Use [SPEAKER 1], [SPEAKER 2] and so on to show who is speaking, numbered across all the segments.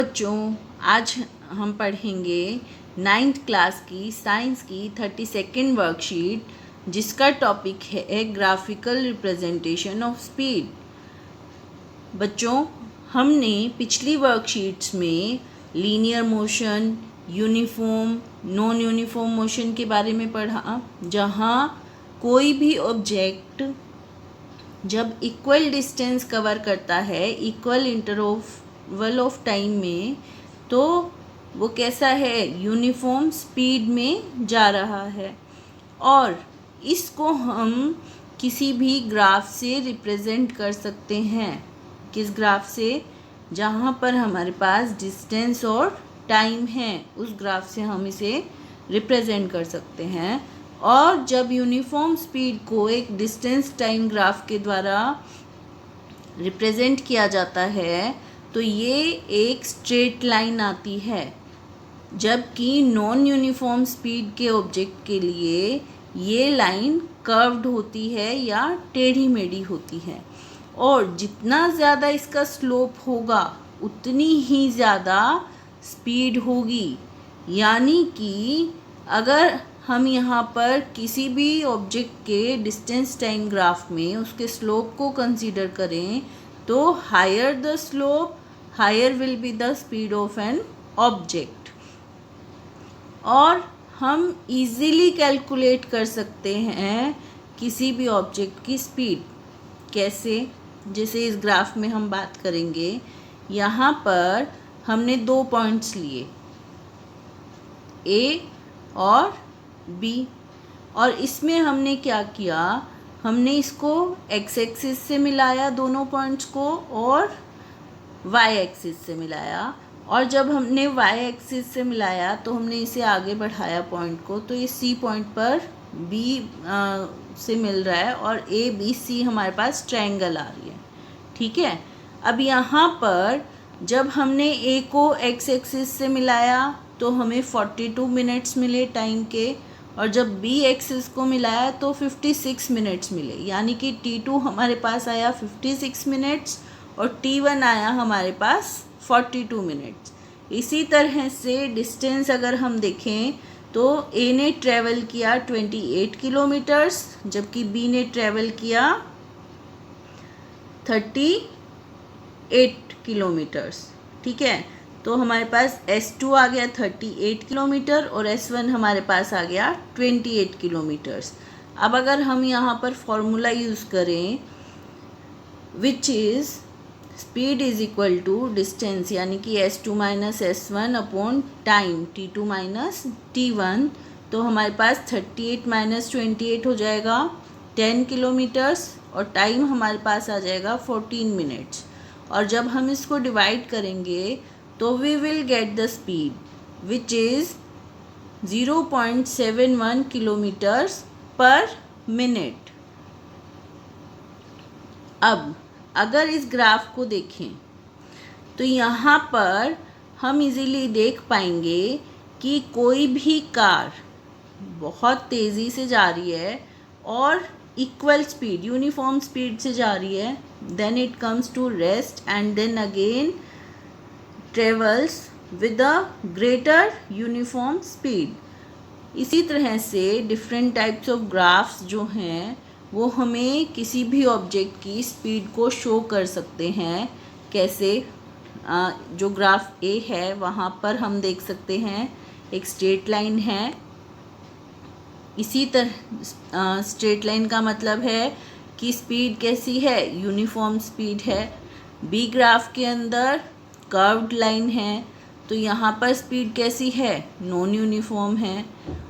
[SPEAKER 1] बच्चों, आज हम पढ़ेंगे 9th क्लास की साइंस की 32nd वर्कशीट, जिसका टॉपिक है ग्राफिकल रिप्रेजेंटेशन ऑफ स्पीड। बच्चों, हमने पिछली वर्कशीट्स में linear motion, uniform, non uniform motion के बारे में पढ़ा, जहाँ कोई भी ऑब्जेक्ट जब इक्वल डिस्टेंस कवर करता है इक्वल इंटरवल ऑफ टाइम में, तो वो कैसा है, यूनिफॉर्म स्पीड में जा रहा है। और इसको हम किसी भी ग्राफ से रिप्रेजेंट कर सकते हैं। किस ग्राफ से? जहाँ पर हमारे पास डिस्टेंस और टाइम है, उस ग्राफ से हम इसे रिप्रेजेंट कर सकते हैं। और जब यूनिफॉर्म स्पीड को एक डिस्टेंस टाइम ग्राफ के द्वारा रिप्रेजेंट किया जाता है तो ये एक स्ट्रेट लाइन आती है, जबकि नॉन यूनिफॉर्म स्पीड के ऑब्जेक्ट के लिए ये लाइन कर्व्ड होती है या टेढ़ी मेढ़ी होती है। और जितना ज़्यादा इसका स्लोप होगा उतनी ही ज़्यादा स्पीड होगी। यानी कि अगर हम यहाँ पर किसी भी ऑब्जेक्ट के डिस्टेंस टाइम ग्राफ में उसके स्लोप को कंसीडर करें तो higher the slope higher will be the speed of an object. और हम इजीली कैलकुलेट कर सकते हैं किसी भी ऑब्जेक्ट की स्पीड। कैसे? जैसे इस ग्राफ में हम बात करेंगे, यहाँ पर हमने 2 पॉइंट्स लिए, ए और बी, और इसमें हमने क्या किया, हमने इसको एक्स एक्सिस से मिलाया दोनों पॉइंट्स को और वाई एक्सिस से मिलाया। और जब हमने वाई एक्सिस से मिलाया तो हमने इसे आगे बढ़ाया पॉइंट को, तो ये सी पॉइंट पर बी से मिल रहा है और ए बी सी हमारे पास ट्रायंगल आ रही है। ठीक है। अब यहाँ पर जब हमने ए को एक्स एक्सिस से मिलाया तो हमें 42 मिनट्स मिले टाइम के, और जब बी एक्सिस को मिलाया तो 56 मिनट्स मिले। यानी कि T2 हमारे पास आया 56 मिनट्स और T1 आया हमारे पास 42 मिनट्स। इसी तरह से डिस्टेंस अगर हम देखें तो ए ने ट्रैवल किया 28 किलोमीटर्स, जबकि बी ने ट्रैवल किया 38 किलोमीटर्स। ठीक है। तो हमारे पास S2 आ गया 38 किलोमीटर और S1 हमारे पास आ गया 28 किलोमीटर्स। अब अगर हम यहाँ पर फॉर्मूला यूज़ करें, which is speed is equal to distance, यानी कि S2 minus S1 upon time T2 minus T1, तो हमारे पास 38 माइनस 28 हो जाएगा 10 किलोमीटर्स और टाइम हमारे पास आ जाएगा 14 मिनट्स। और जब हम इसको डिवाइड करेंगे तो we will get the speed which is 0.71 kilometres per minute. अब अगर इस ग्राफ को देखें तो यहाँ पर हम इजीली देख पाएंगे कि कोई भी कार बहुत तेज़ी से जा रही है और इक्वल स्पीड, यूनिफॉर्म स्पीड से जा रही है, then it comes to rest and then again travels with a greater uniform speed. इसी तरह से डिफरेंट टाइप्स ऑफ ग्राफ्स जो हैं वो हमें किसी भी ऑब्जेक्ट की स्पीड को शो कर सकते हैं। कैसे? जो ग्राफ ए है वहाँ पर हम देख सकते हैं एक स्ट्रेट लाइन है। इसी तरह स्ट्रेट लाइन का मतलब है कि स्पीड कैसी है, यूनिफॉर्म स्पीड है। बी ग्राफ के अंदर कर्व्ड लाइन है, तो यहाँ पर स्पीड कैसी है, नॉन यूनिफॉर्म है।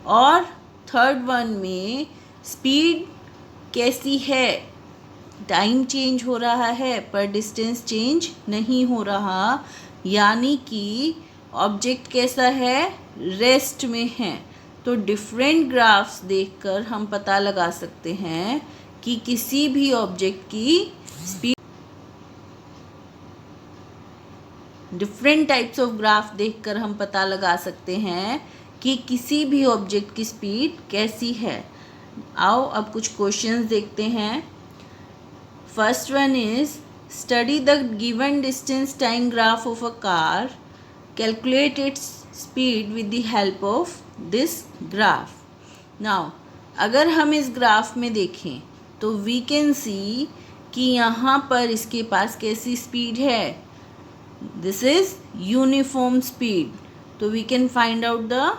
[SPEAKER 1] और थर्ड वन में स्पीड कैसी है, टाइम चेंज हो रहा है पर डिस्टेंस चेंज नहीं हो रहा, यानी कि ऑब्जेक्ट कैसा है, रेस्ट में है। तो डिफरेंट ग्राफ्स देखकर हम पता लगा सकते हैं कि किसी भी ऑब्जेक्ट की speed, different types of graph देखकर हम पता लगा सकते हैं कि किसी भी ऑब्जेक्ट की स्पीड कैसी है। आओ अब कुछ क्वेश्चंस देखते हैं। First one is study the given distance time graph of a car Calculate its speed with the help of this graph. Now अगर हम इस ग्राफ में देखें तो वी कैन सी कि यहाँ पर इसके पास कैसी स्पीड है. This is uniform speed. तो we can find out the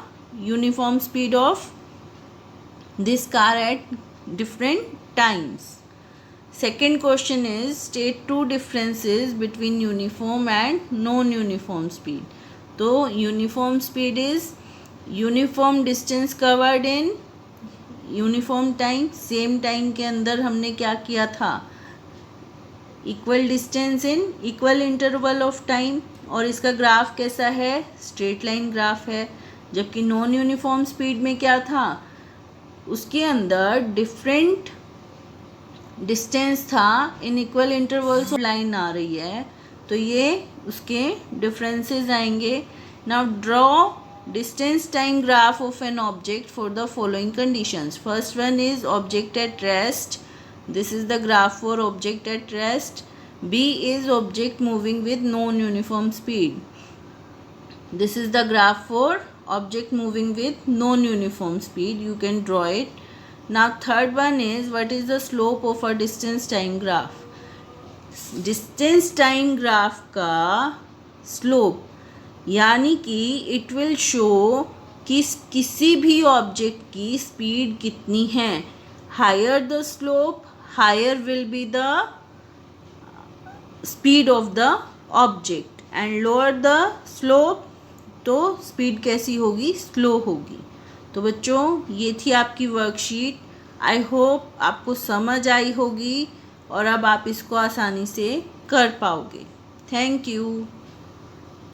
[SPEAKER 1] uniform speed of this car at different times. Second question is state two differences between uniform and non-uniform speed. तो uniform speed is uniform distance covered in uniform time. same time के अंदर हमने क्या किया था, equal distance in equal interval of time. और इसका graph कैसा है, स्ट्रेट लाइन ग्राफ है. जबकि नॉन यूनिफॉर्म स्पीड में क्या था, उसके अंदर डिफरेंट डिस्टेंस था, इन इक्वल इंटरवल्स लाइन आ रही है. तो ये उसके डिफरेंसेस आएंगे. Now draw distance time graph of an object for the following conditions. First one is object at rest. This is the graph for object at rest. B is object moving with non uniform speed. This is the graph for object moving with non-uniform speed. You can draw it. Now third one is what is the slope of a distance time graph. Distance time graph का slope यानी कि it will show कि किसी भी object की speed कितनी है. Higher the slope, higher will be the speed of the object, and lower the slope तो स्पीड कैसी होगी, स्लो होगी. तो बच्चों ये थी आपकी वर्कशीट. आई होप आपको समझ आई होगी और अब आप इसको आसानी से कर पाओगे. Thank you.